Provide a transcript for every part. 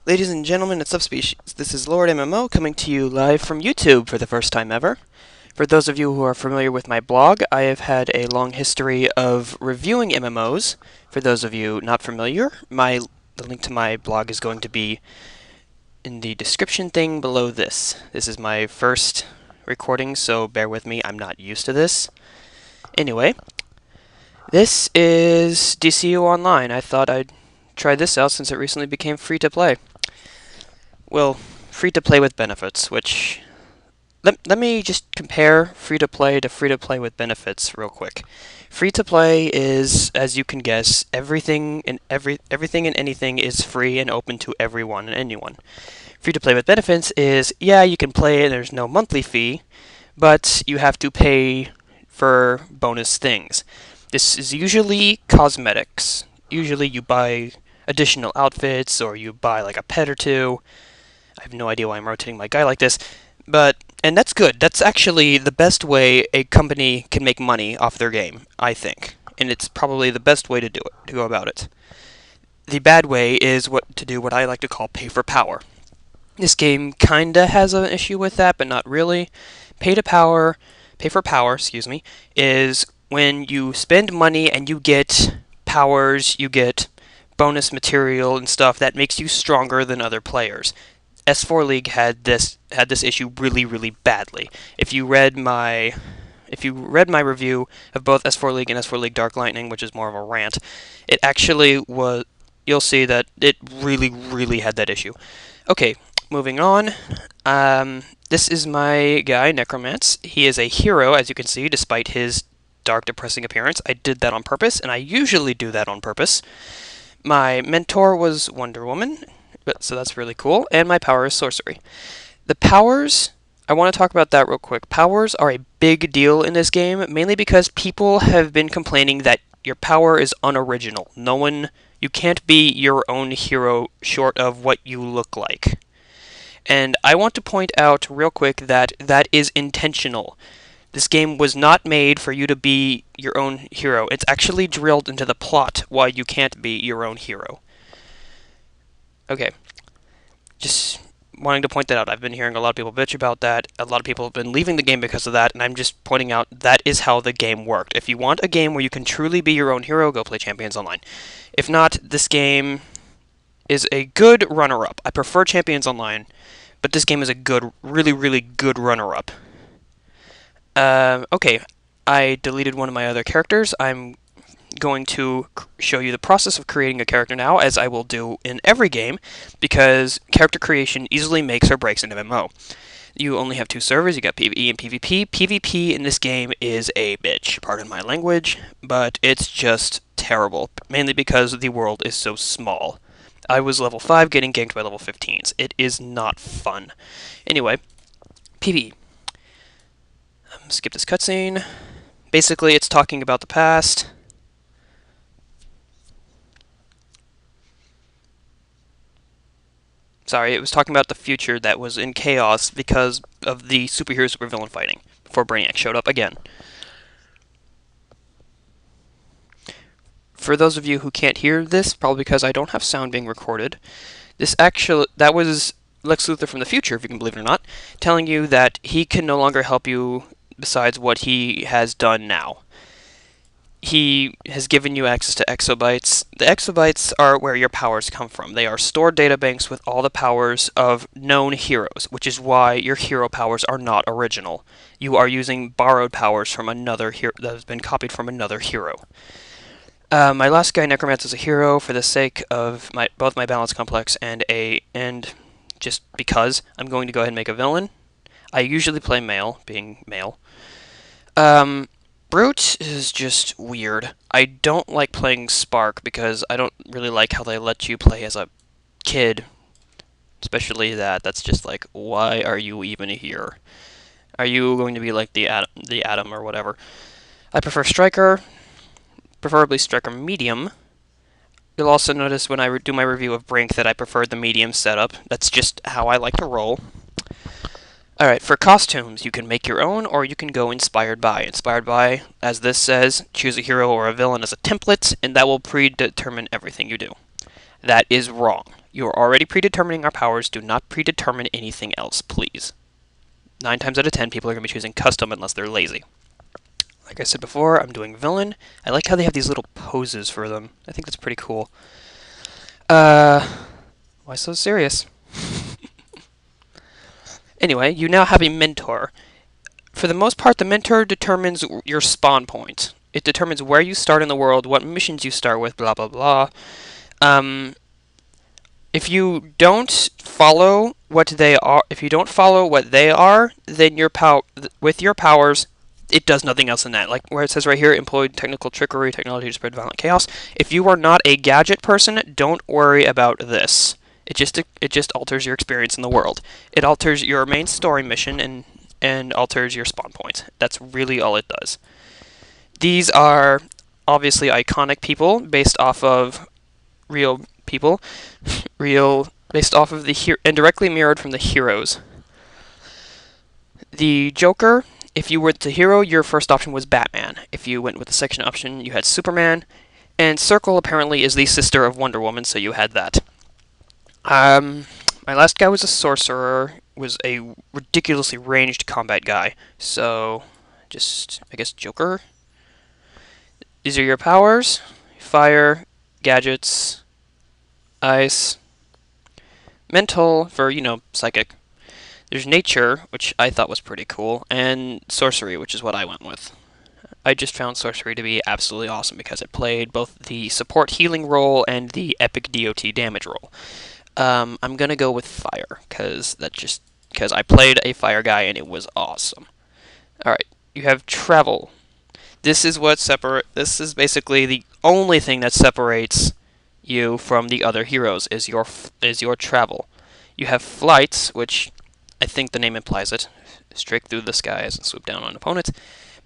Ladies and gentlemen, it's Subspecies. This is Lord MMO coming to you live from YouTube for the first time ever. For those of you who are familiar with my blog, I have had a long history of reviewing MMOs. For those of you not familiar, the link to my blog is going to be in the description thing below this. This is my first recording, so bear with me, I'm not used to this. Anyway, this is DCU Online. I thought I'd try this out since it recently became free to play. Well, free to play with benefits, which let me just compare free to play with benefits real quick. Free to play is, as you can guess, everything and anything is free and open to everyone and anyone. Free to play with benefits is, yeah, you can play and there's no monthly fee, but you have to pay for bonus things. This is usually cosmetics. Usually you buy additional outfits or you buy like a pet or two. I have no idea why I'm rotating my guy like this, and that's good. That's actually the best way a company can make money off their game, I think. And it's probably the best way to do it, to go about it. The bad way is to do what I like to call pay for power. This game kinda has an issue with that, but not really. Pay for power, excuse me, is when you spend money and you get powers, you get bonus material and stuff that makes you stronger than other players. S4 League had this issue really badly. If you read my review of both S4 League and S4 League Dark Lightning, which is more of a rant, it actually was, you'll see that it really had that issue. Okay, moving on. This is my guy, Necromance. He is a hero, as you can see, despite his dark, depressing appearance. I did that on purpose, and I usually do that on purpose. My mentor was Wonder Woman, so that's really cool, and my power is sorcery. The powers, I want to talk about that real quick. Powers are a big deal in this game, mainly because people have been complaining that your power is unoriginal. You can't be your own hero short of what you look like. And I want to point out real quick that that is intentional. This game was not made for you to be your own hero. It's actually drilled into the plot why you can't be your own hero. Okay. Just wanting to point that out. I've been hearing a lot of people bitch about that. A lot of people have been leaving the game because of that, and I'm just pointing out that is how the game worked. If you want a game where you can truly be your own hero, go play Champions Online. If not, this game is a good runner-up. I prefer Champions Online, but this game is a good, really good runner-up. Okay, I deleted one of my other characters. I'm going to show you the process of creating a character now, as I will do in every game, because character creation easily makes or breaks an MMO. You only have two servers, you got PvE and PvP. PvP in this game is a bitch, pardon my language, but it's just terrible, mainly because the world is so small. I was level 5 getting ganked by level 15s. It is not fun. Anyway, PvE. Skip this cutscene. Basically, it's talking about the past. Sorry, it was talking about the future that was in chaos because of the superhero supervillain fighting, before Brainiac showed up again. For those of you who can't hear this, probably because I don't have sound being recorded, that was Lex Luthor from the future, if you can believe it or not, telling you that he can no longer help you besides what he has done now. He has given you access to exobytes. The exobytes are where your powers come from. They are stored databanks with all the powers of known heroes, which is why your hero powers are not original. You are using borrowed powers from another hero that has been copied from another hero. My last guy, Necromancer, is a hero for the sake of both my balance complex and just because I'm going to go ahead and make a villain. I usually play male, being male. Brute is just weird. I don't like playing Spark because I don't really like how they let you play as a kid. Especially that. That's just like, why are you even here? Are you going to be like the Atom or whatever? I prefer Striker, preferably Striker Medium. You'll also notice when I do my review of Brink that I prefer the medium setup. That's just how I like to roll. Alright, for costumes, you can make your own, or you can go inspired by. Inspired by, as this says, choose a hero or a villain as a template, and that will predetermine everything you do. That is wrong. You're already predetermining our powers. Do not predetermine anything else, please. 9 times out of 10, people are going to be choosing custom unless they're lazy. Like I said before, I'm doing villain. I like how they have these little poses for them. I think that's pretty cool. Why so serious? Anyway, you now have a mentor. For the most part, the mentor determines your spawn point. It determines where you start in the world, what missions you start with, blah blah blah. If you don't follow what they are, then with your powers, it does nothing else than that. Like where it says right here, employed technical trickery, technology to spread violent chaos. If you are not a gadget person, don't worry about this. It just alters your experience in the world. It alters your main story mission and alters your spawn point. That's really all it does. These are obviously iconic people based off of real people, based off of and directly mirrored from the heroes. The Joker, if you were the hero, your first option was Batman. If you went with the second option, you had Superman. And Circle apparently is the sister of Wonder Woman, so you had that. My last guy was a sorcerer, was a ridiculously ranged combat guy. So, I guess Joker. These are your powers: fire, gadgets, ice, mental for, psychic. There's nature, which I thought was pretty cool, and sorcery, which is what I went with. I just found sorcery to be absolutely awesome because it played both the support healing role and the epic DOT damage role. I'm gonna go with fire because I played a fire guy and it was awesome. All right, you have travel. This is basically the only thing that separates you from the other heroes is your travel. You have flight, which I think the name implies it. Strike through the skies and swoop down on opponents.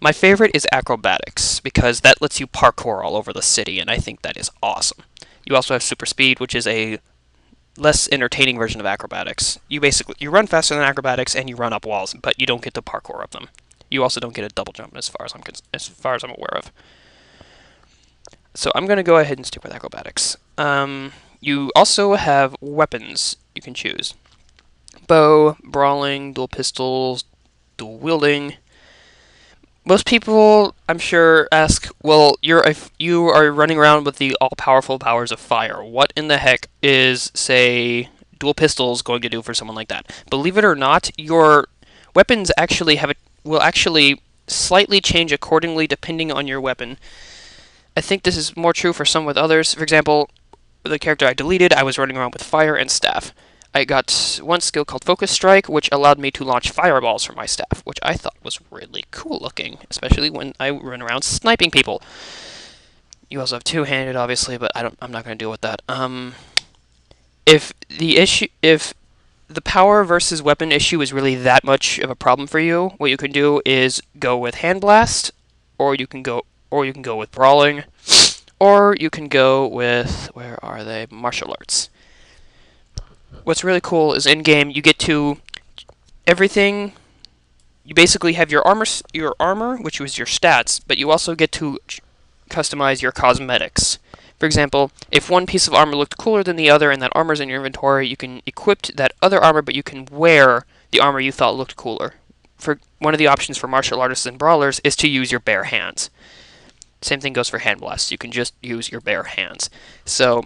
My favorite is acrobatics because that lets you parkour all over the city, and I think that is awesome. You also have super speed, which is a less entertaining version of acrobatics. You run faster than acrobatics and you run up walls, but you don't get to parkour up them. You also don't get a double jump as far as I'm aware of. So I'm going to go ahead and stick with acrobatics. You also have weapons you can choose. Bow, brawling, dual pistols, dual wielding. Most people, I'm sure, ask, well, you are running around with the all-powerful powers of fire. What in the heck is, say, dual pistols going to do for someone like that? Believe it or not, your weapons will actually slightly change accordingly depending on your weapon. I think this is more true for some with others. For example, the character I deleted, I was running around with fire and staff. I got one skill called Focus Strike, which allowed me to launch fireballs from my staff, which I thought was really cool looking, especially when I run around sniping people. You also have two-handed, obviously, but I'm not going to deal with that. If the power versus weapon issue is really that much of a problem for you, what you can do is go with Hand Blast, or you can go with Brawling, or you can go with, where are they? Martial Arts. What's really cool is in game you get to everything. You basically have your armor, which was your stats, but you also get to customize your cosmetics. For example, if one piece of armor looked cooler than the other and that armor's in your inventory, you can equip that other armor, but you can wear the armor you thought looked cooler. For one of the options for martial artists and brawlers is to use your bare hands. Same thing goes for Hand Blast. You can just use your bare hands. So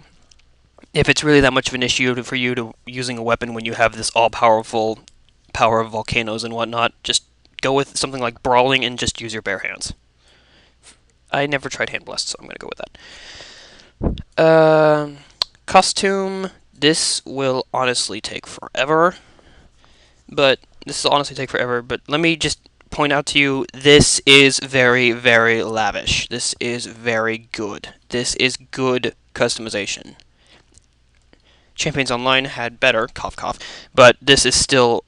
if it's really that much of an issue for you to using a weapon when you have this all-powerful power of volcanoes and whatnot, just go with something like Brawling and just use your bare hands. I never tried Hand Blast, so I'm going to go with that. Costume. This will honestly take forever. But let me just point out to you, this is very, very lavish. This is very good. This is good customization. Champions Online had better, cough cough, but this is still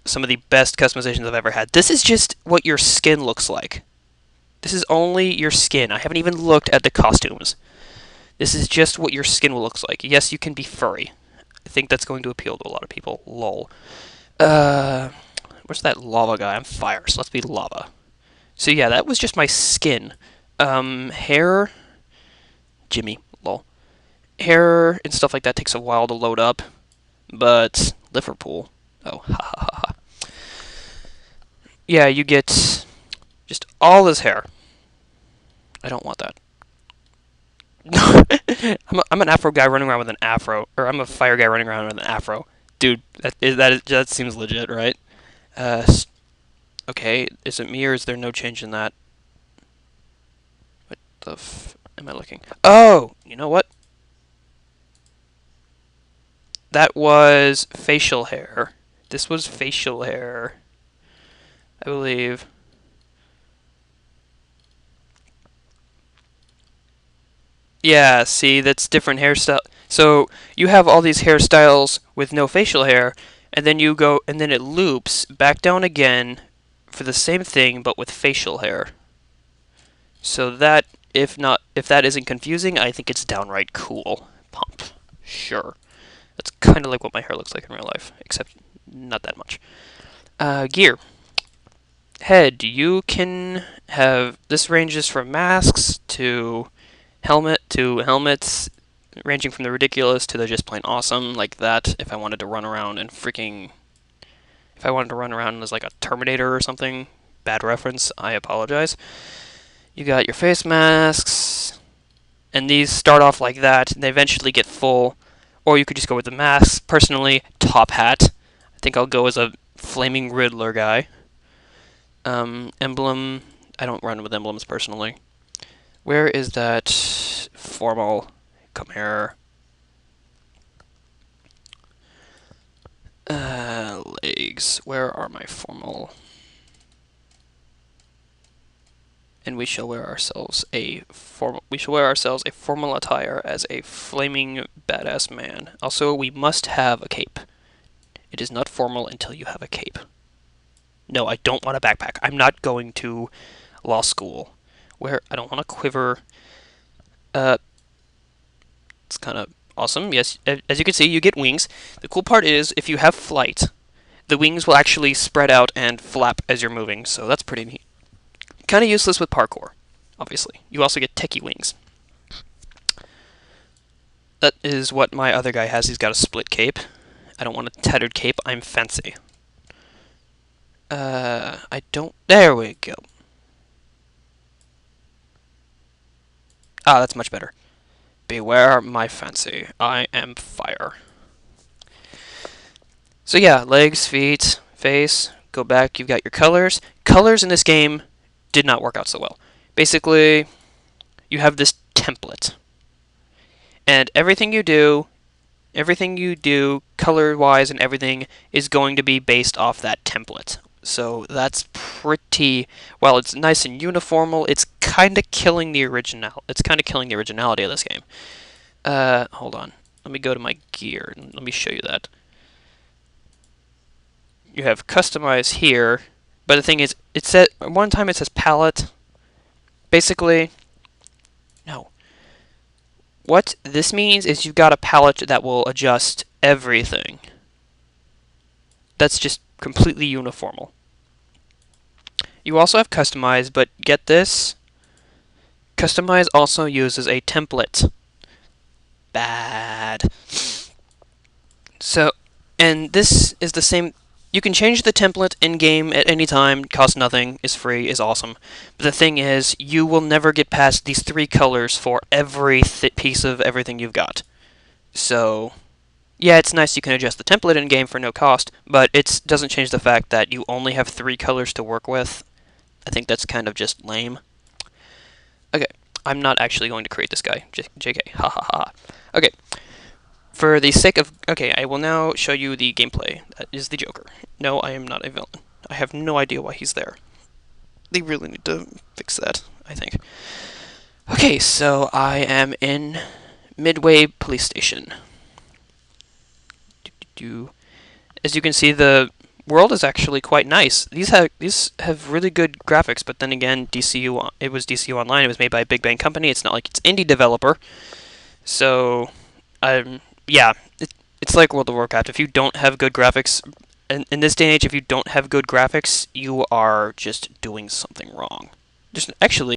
some of the best customizations I've ever had. This is just what your skin looks like. This is only your skin. I haven't even looked at the costumes. This is just what your skin will look like. Yes, you can be furry. I think that's going to appeal to a lot of people. Lol. Where's that lava guy? I'm fire, so let's be lava. So yeah, that was just my skin. Hair, Jimmy, lol. hair and stuff like that takes a while to load up, but Liverpool. Oh, ha ha ha ha. Yeah, you get just all this hair. I don't want that. I'm an afro guy running around with an afro, or I'm a fire guy running around with an afro. Dude, that seems legit, right? Okay, is it me or is there no change in that? What the f am I looking? Oh, you know what? That was facial hair. This was facial hair, I believe. Yeah, see, that's different hairstyle. So you have all these hairstyles with no facial hair, and then you go, and then it loops back down again for the same thing, but with facial hair. So that, if that isn't confusing, I think it's downright cool. Pump. Sure. That's kind of like what my hair looks like in real life, except not that much. Gear. Head. You can have, this ranges from masks to helmets, ranging from the ridiculous to the just plain awesome, like that. If I wanted to run around as like a Terminator or something, bad reference, I apologize. You got your face masks, and these start off like that, and they eventually get full, or you could just go with the masks. Personally, top hat. I think I'll go as a flaming Riddler guy. Emblem. I don't run with emblems personally. Where is that formal? Come here. Legs. Where are my formal? And we shall wear ourselves a formal. We shall wear ourselves a formal attire as a flaming badass man. Also, we must have a cape. It is not formal until you have a cape. No, I don't want a backpack. I'm not going to law school. Where I don't want a quiver. It's kind of awesome. Yes, as you can see, you get wings. The cool part is, if you have flight, the wings will actually spread out and flap as you're moving, so that's pretty neat. Kind of useless with parkour, obviously. You also get techie wings. That is what my other guy has. He's got a split cape. I don't want a tattered cape. I'm fancy. I don't... There we go. Ah, that's much better. Beware my fancy. I am fire. So yeah, legs, feet, face, go back, you've got your colors. Colors in this game did not work out so well. Basically, you have this template. And everything you do, color-wise and everything, is going to be based off that template. So that's pretty, while it's nice and uniformal, it's kind of killing the originality of this game. Hold on. Let me go to my gear and let me show you that. You have customize here, but the thing is, it said one time it says palette. Basically, no. What this means is you've got a palette that will adjust everything. That's just completely uniformal. You also have customize, but get this. Customize also uses a template. Bad. So, and this is the same. You can change the template in-game at any time, costs nothing, is free, is awesome. But the thing is, you will never get past these 3 colors for every piece of everything you've got. So, yeah, it's nice you can adjust the template in-game for no cost, but it doesn't change the fact that you only have 3 colors to work with. I think that's kind of just lame. Okay, I'm not actually going to create this guy. JK, ha ha ha. Okay. For the sake of... Okay, I will now show you the gameplay. That is the Joker. No, I am not a villain. I have no idea why he's there. They really need to fix that, I think. Okay, so I am in Midway Police Station. As you can see, the world is actually quite nice. These have really good graphics, but then again, it was DCU Online. It was made by a big bang company. It's not like it's indie developer. So, yeah, it's like World of Warcraft. If you don't have good graphics, in this day and age, if you don't have good graphics, you are just doing something wrong. Just actually.